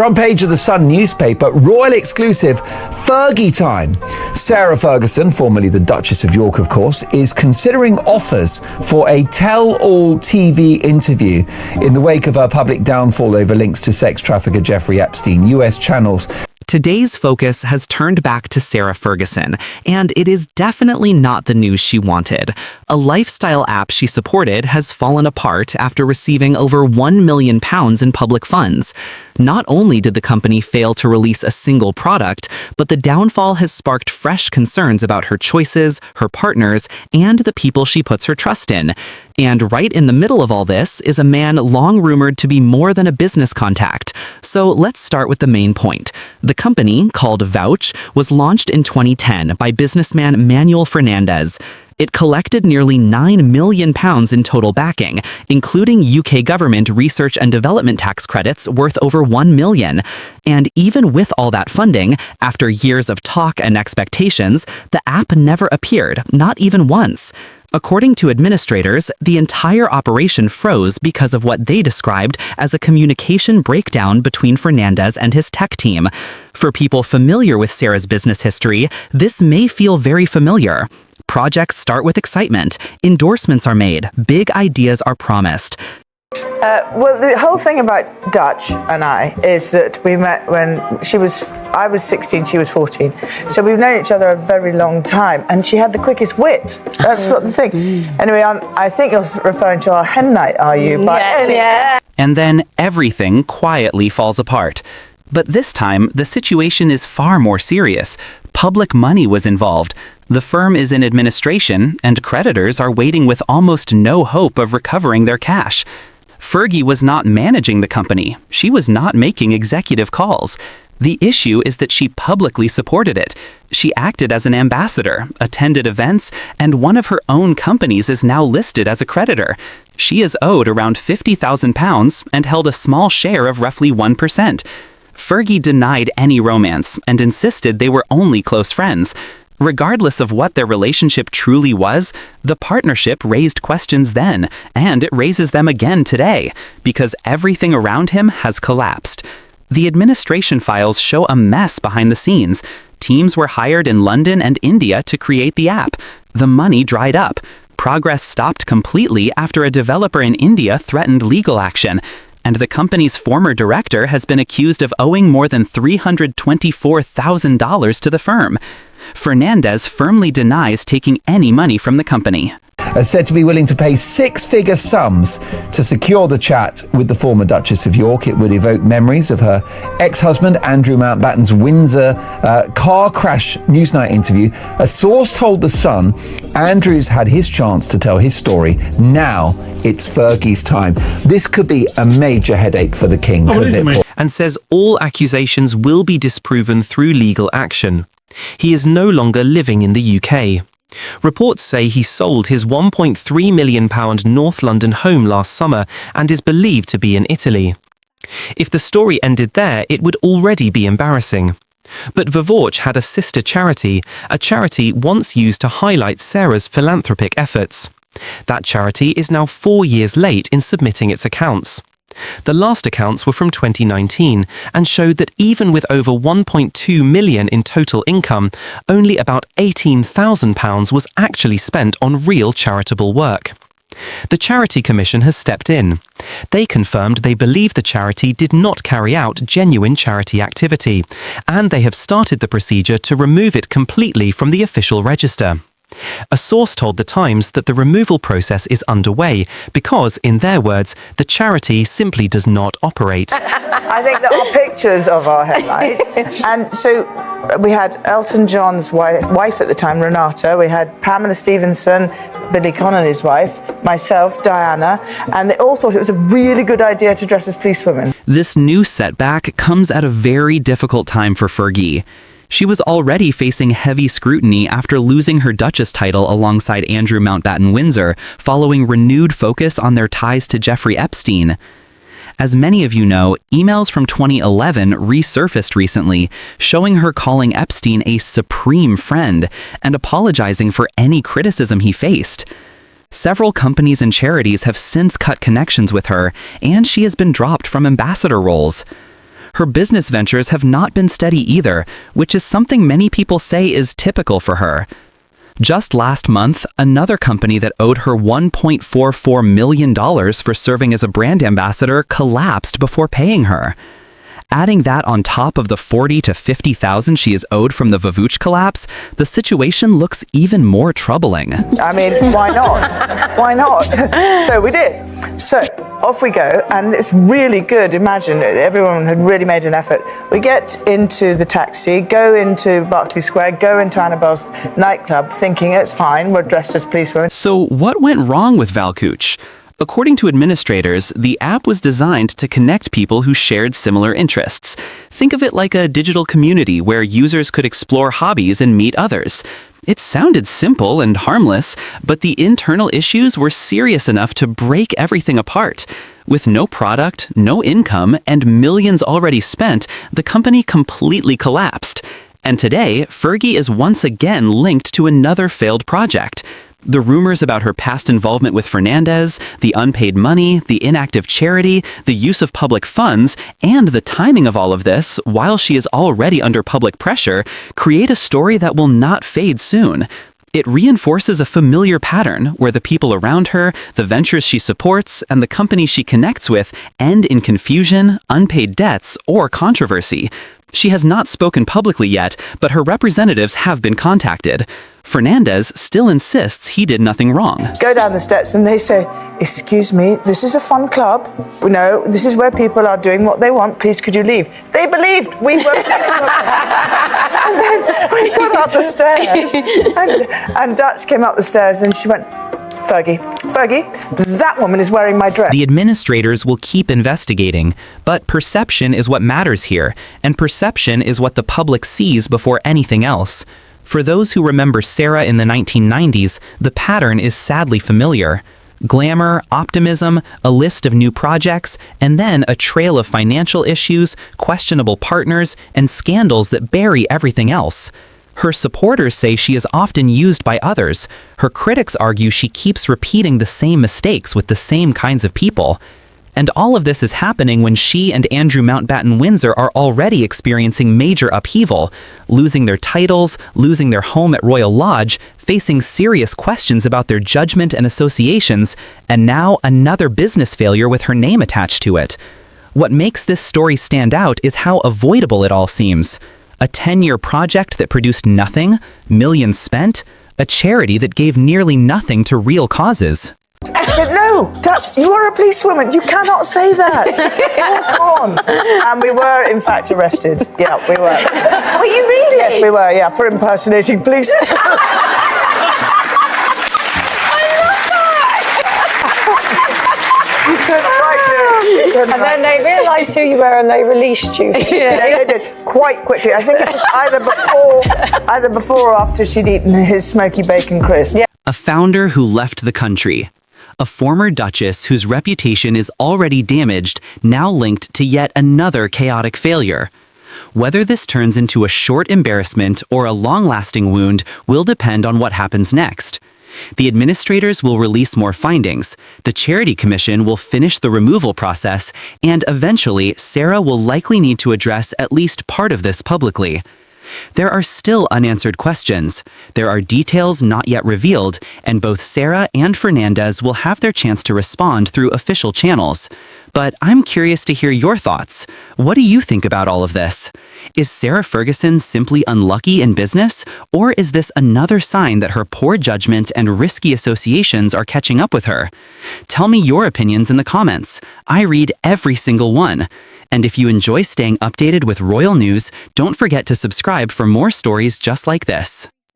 Front page of the Sun newspaper, royal exclusive, Fergie time. Sarah Ferguson, formerly the Duchess of York, of course, is considering offers for a tell-all TV interview in the wake of her public downfall over links to sex trafficker Jeffrey Epstein. US channels. Today's focus has turned back to Sarah Ferguson, and it is definitely not the news she wanted. A lifestyle app she supported has fallen apart after receiving over £1 million in public funds. Not only did the company fail to release a single product, but the downfall has sparked fresh concerns about her choices, her partners, and the people she puts her trust in. And right in the middle of all this is a man long rumored to be more than a business contact. So let's start with the main point. The company, called vVoosh, was launched in 2010 by businessman Manuel Fernandez. It collected nearly £9 million in total backing, including UK government research and development tax credits worth over £1 million. And even with all that funding, after years of talk and expectations, the app never appeared, not even once. According to administrators, the entire operation froze because of what they described as a communication breakdown between Fernandez and his tech team. For people familiar with Sarah's business history, this may feel very familiar. Projects start with excitement, endorsements are made, big ideas are promised. Well, the whole thing about Dutch and I is that we met when I was 16, she was 14. So we've known each other a very long time, and she had the quickest wit. That's what the thing. Anyway, I think you're referring to our hen night, are you? Yeah. And then everything quietly falls apart. But this time, the situation is far more serious. Public money was involved. The firm is in administration, and creditors are waiting with almost no hope of recovering their cash. Fergie was not managing the company. She was not making executive calls. The issue is that she publicly supported it. She acted as an ambassador, attended events, and one of her own companies is now listed as a creditor. She is owed around £50,000 and held a small share of roughly 1%. Fergie denied any romance and insisted they were only close friends. Regardless of what their relationship truly was, the partnership raised questions then, and it raises them again today, because everything around him has collapsed. The administration files show a mess behind the scenes. Teams were hired in London and India to create the app. The money dried up. Progress stopped completely after a developer in India threatened legal action. And the company's former director has been accused of owing more than $324,000 to the firm. Fernandez firmly denies taking any money from the company. Said to be willing to pay six-figure sums to secure the chat with the former Duchess of York. It would evoke memories of her ex-husband, Andrew Mountbatten's Windsor car crash Newsnight interview. A source told The Sun, Andrew's had his chance to tell his story. Now it's Fergie's time. This could be a major headache for the king, couldn't it? And says all accusations will be disproven through legal action. He is no longer living in the UK. Reports say he sold his £1.3 million North London home last summer and is believed to be in Italy. If the story ended there, it would already be embarrassing. But vVoosh had a sister charity, a charity once used to highlight Sarah's philanthropic efforts. That charity is now 4 years late in submitting its accounts. The last accounts were from 2019 and showed that even with over £1.2 million in total income, only about £18,000 was actually spent on real charitable work. The Charity Commission has stepped in. They confirmed they believe the charity did not carry out genuine charity activity, and they have started the procedure to remove it completely from the official register. A source told The Times that the removal process is underway because, in their words, the charity simply does not operate. I think there are pictures of our headlight. And so we had Elton John's wife at the time, Renata. We had Pamela Stephenson, Billy Connolly's wife, myself, Diana, and they all thought it was a really good idea to dress as policewomen. This new setback comes at a very difficult time for Fergie. She was already facing heavy scrutiny after losing her Duchess title alongside Andrew Mountbatten Windsor, following renewed focus on their ties to Jeffrey Epstein. As many of you know, emails from 2011 resurfaced recently, showing her calling Epstein a supreme friend and apologizing for any criticism he faced. Several companies and charities have since cut connections with her, and she has been dropped from ambassador roles. Her business ventures have not been steady either, which is something many people say is typical for her. Just last month, another company that owed her $1.44 million for serving as a brand ambassador collapsed before paying her. Adding that on top of the $40,000 to $50,000 she is owed from the vVoosh collapse, the situation looks even more troubling. I mean, why not? Why not? So we did. So off we go, and it's really good. Imagine everyone had really made an effort. We get into the taxi, go into Berkeley Square, go into Annabelle's nightclub, thinking it's fine, we're dressed as policewomen. So what went wrong with vVoosh? According to administrators, the app was designed to connect people who shared similar interests. Think of it like a digital community where users could explore hobbies and meet others. It sounded simple and harmless, but the internal issues were serious enough to break everything apart. With no product, no income, and millions already spent, the company completely collapsed. And today, Fergie is once again linked to another failed project. The rumors about her past involvement with Fernandez, the unpaid money, the inactive charity, the use of public funds, and the timing of all of this, while she is already under public pressure, create a story that will not fade soon. It reinforces a familiar pattern where the people around her, the ventures she supports, and the companies she connects with end in confusion, unpaid debts, or controversy. She has not spoken publicly yet, but her representatives have been contacted. Fernandez still insists he did nothing wrong. Go down the steps and they say, "Excuse me, this is a fun club. We know this is where people are doing what they want. Please, could you leave?" They believed we were policewomen. And then we got up the stairs, and Dutch came up the stairs and she went, Fergie, that woman is wearing my dress. The administrators will keep investigating, but perception is what matters here, and perception is what the public sees before anything else. For those who remember Sarah in the 1990s, the pattern is sadly familiar. Glamour, optimism, a list of new projects, and then a trail of financial issues, questionable partners, and scandals that bury everything else. Her supporters say she is often used by others. Her critics argue she keeps repeating the same mistakes with the same kinds of people. And all of this is happening when she and Andrew Mountbatten Windsor are already experiencing major upheaval, losing their titles, losing their home at Royal Lodge, facing serious questions about their judgment and associations, and now another business failure with her name attached to it. What makes this story stand out is how avoidable it all seems. A 10-year project that produced nothing, millions spent, a charity that gave nearly nothing to real causes. I said, "No, Dutch, you are a policewoman. You cannot say that. Oh, come on." And we were, in fact, arrested. Yeah, we were. Were you really? Yes, we were, yeah, for impersonating police. You couldn't write it. And then they realised who you were and they released you. Yeah, they did quite quickly. I think it was either before or after she'd eaten his smoky bacon crisp. Yeah. A founder who left the country. A former duchess whose reputation is already damaged, now linked to yet another chaotic failure. Whether this turns into a short embarrassment or a long-lasting wound will depend on what happens next. The administrators will release more findings, the Charity Commission will finish the removal process, and eventually Sarah will likely need to address at least part of this publicly. There are still unanswered questions. There are details not yet revealed, and both Sarah and Fernandez will have their chance to respond through official channels. But I'm curious to hear your thoughts. What do you think about all of this? Is Sarah Ferguson simply unlucky in business, or is this another sign that her poor judgment and risky associations are catching up with her? Tell me your opinions in the comments. I read every single one. And if you enjoy staying updated with royal news, don't forget to subscribe for more stories just like this.